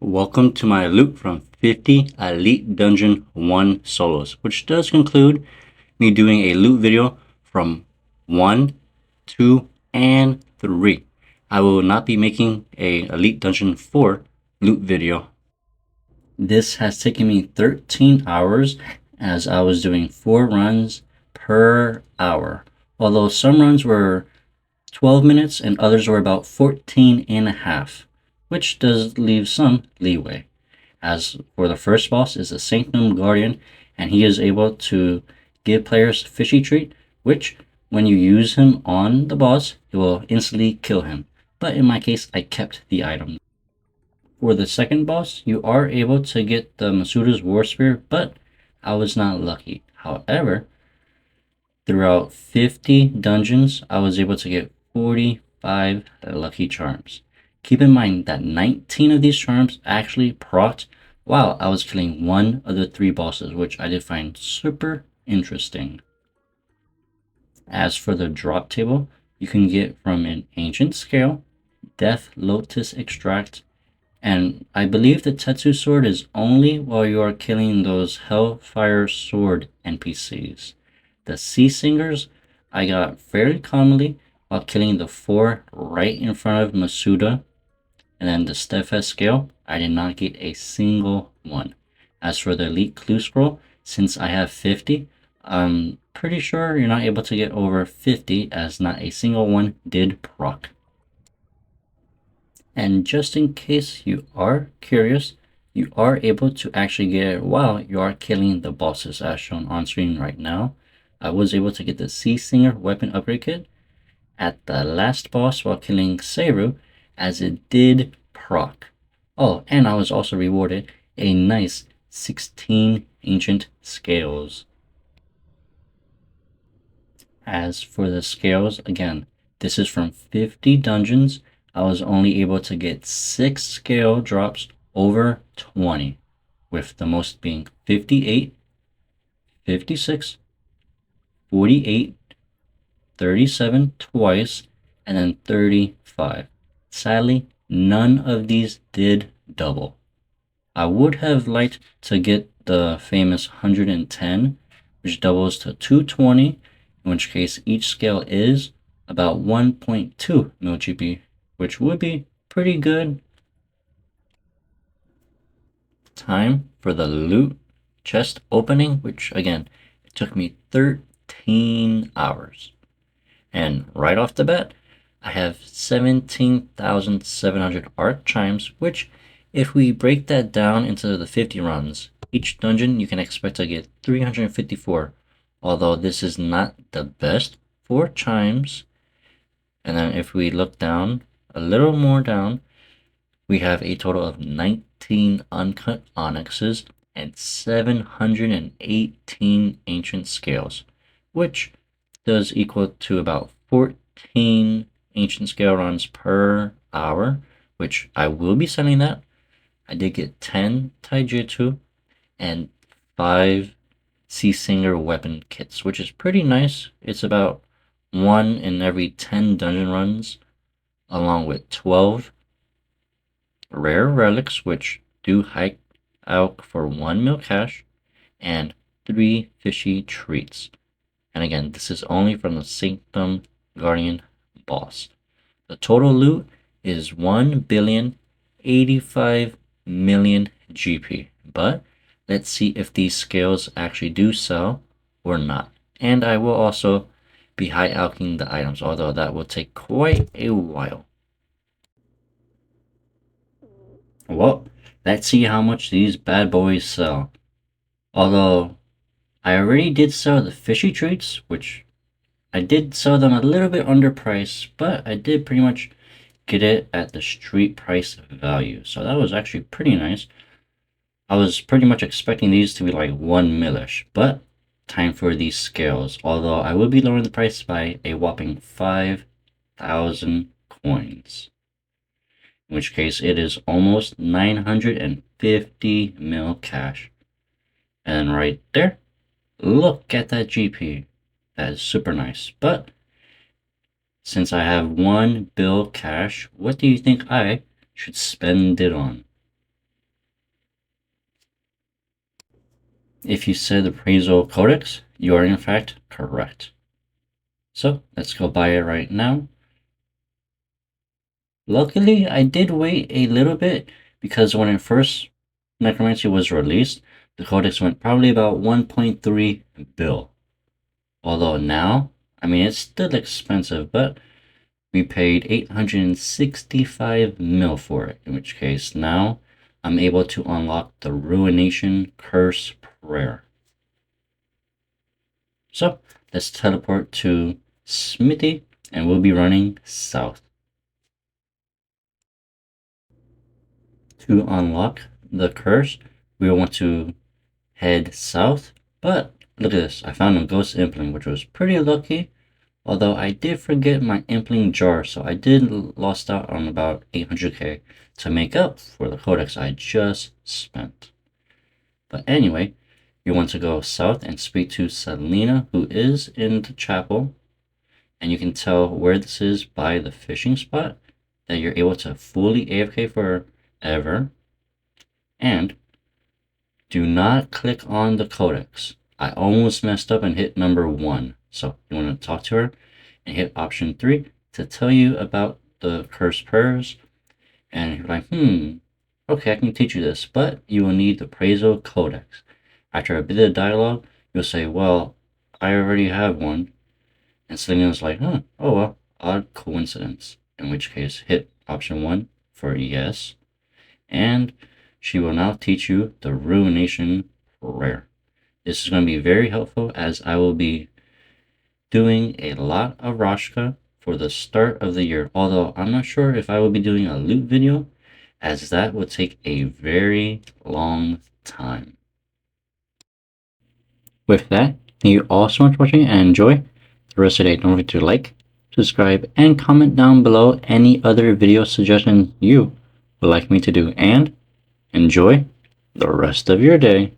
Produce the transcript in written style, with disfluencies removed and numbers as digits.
Welcome to my loot from 50 Elite Dungeon 1 solos, which does conclude me doing a loot video from 1, 2, and 3. I will not be making a Elite Dungeon 4 loot video. This has taken me 13 hours as I was doing 4 runs per hour. Although some runs were 12 minutes and others were about 14 and a half, which does leave some leeway. As for the first boss is the Sanctum Guardian, and he is able to give players Fishy Treat, which when you use him on the boss, it will instantly kill him. But in my case, I kept the item. For the second boss, you are able to get the Masuda's War Spear, but I was not lucky. However, throughout 50 dungeons, I was able to get 45 lucky charms. Keep in mind that 19 of these charms actually procced while I was killing one of the 3 bosses, which I did find super interesting. As for the drop table, you can get from an Ancient Scale, Death Lotus Extract, and I believe the Tetsu Sword is only while you are killing those Hellfire Sword NPCs. The Sea Singers I got fairly commonly while killing the 4 right in front of Masuda. And then the Steadfast Scale, I did not get a single one. As for the Elite Clue Scroll, since I have 50, I'm pretty sure you're not able to get over 50 as not a single one did proc. And just in case you are curious, you are able to actually get it while you are killing the bosses as shown on screen right now. I was able to get the Sea Singer weapon upgrade kit at the last boss while killing Seru, as it did proc. Oh, and I was also rewarded a nice 16 Ancient Scales. As for the scales, again, this is from 50 dungeons. I was only able to get 6 scale drops over 20, with the most being 58, 56, 48, 37 twice, and then 35. Sadly, none of these did double. I would have liked to get the famous 110, which doubles to 220, in which case each scale is about 1.2 mil GP, which would be pretty good. Time for the loot chest opening, which again, it took me 13 hours. And right off the bat, I have 17,700 art chimes, which if we break that down into the 50 runs, each dungeon you can expect to get 354, although this is not the best for chimes. And then if we look down, a little more down, we have a total of 19 uncut onyxes and 718 ancient scales, which does equal to about 14 ancient scale runs per hour, which I will be selling that. I did get 10 Taijutsu and 5 Sea Singer weapon kits, which is pretty nice. It's about 1 in every 10 dungeon runs, along with 12 rare relics, which do hike out for 1 mil cash, and 3 fishy treats. And again, this is only from the Sanctum Guardian boss. The total loot is 1,085,000,000 GP. But let's see if these scales actually do sell or not. And I will also be high alching the items, although that will take quite a while. Well, let's see how much these bad boys sell. Although I already did sell the fishy treats, which I did sell them a little bit underpriced, but I did pretty much get it at the street price value. So that was actually pretty nice. I was pretty much expecting these to be like 1 millish, but time for these scales. Although I will be lowering the price by a whopping 5,000 coins. In which case it is almost 950 mil cash. And right there, look at that GP. That is super nice. But since I have 1 bill cash, what do you think I should spend it on? if you said appraisal codex, you are in fact correct. So let's go buy it right now. Luckily, I did wait a little bit because when it first Necromancy was released, the codex went probably about 1.3 bill. Although now, I mean, it's still expensive, but we paid 865 mil for it, in which case now I'm able to unlock the Ruination Curse Prayer. So let's teleport to Smithy and we'll be running south. To unlock the curse, we want to head south, but look at this. I found a ghost impling, which was pretty lucky, although I did forget my impling jar, so I did lost out on about 800k to make up for the codex I just spent. But anyway, you want to go south and speak to Selena, who is in the chapel, and you can tell where this is by the fishing spot, that you're able to fully AFK forever, and do not click on the codex. I almost messed up and hit number 1, so you want to talk to her and hit option 3 to tell you about the cursed prayers, and you're like, okay, I can teach you this, but you will need the appraisal codex. After a bit of dialogue, you'll say, well, I already have one. And Selena's like, oh well, odd coincidence. In which case, hit option 1 for yes. And she will now teach you the Ruination Prayer. This is going to be very helpful as I will be doing a lot of Rashka for the start of the year. Although I'm not sure if I will be doing a loot video, as that would take a very long time. With that, thank you all so much for watching and enjoy the rest of the day. Don't forget to like, subscribe, and comment down below any other video suggestions you would like me to do. And enjoy the rest of your day.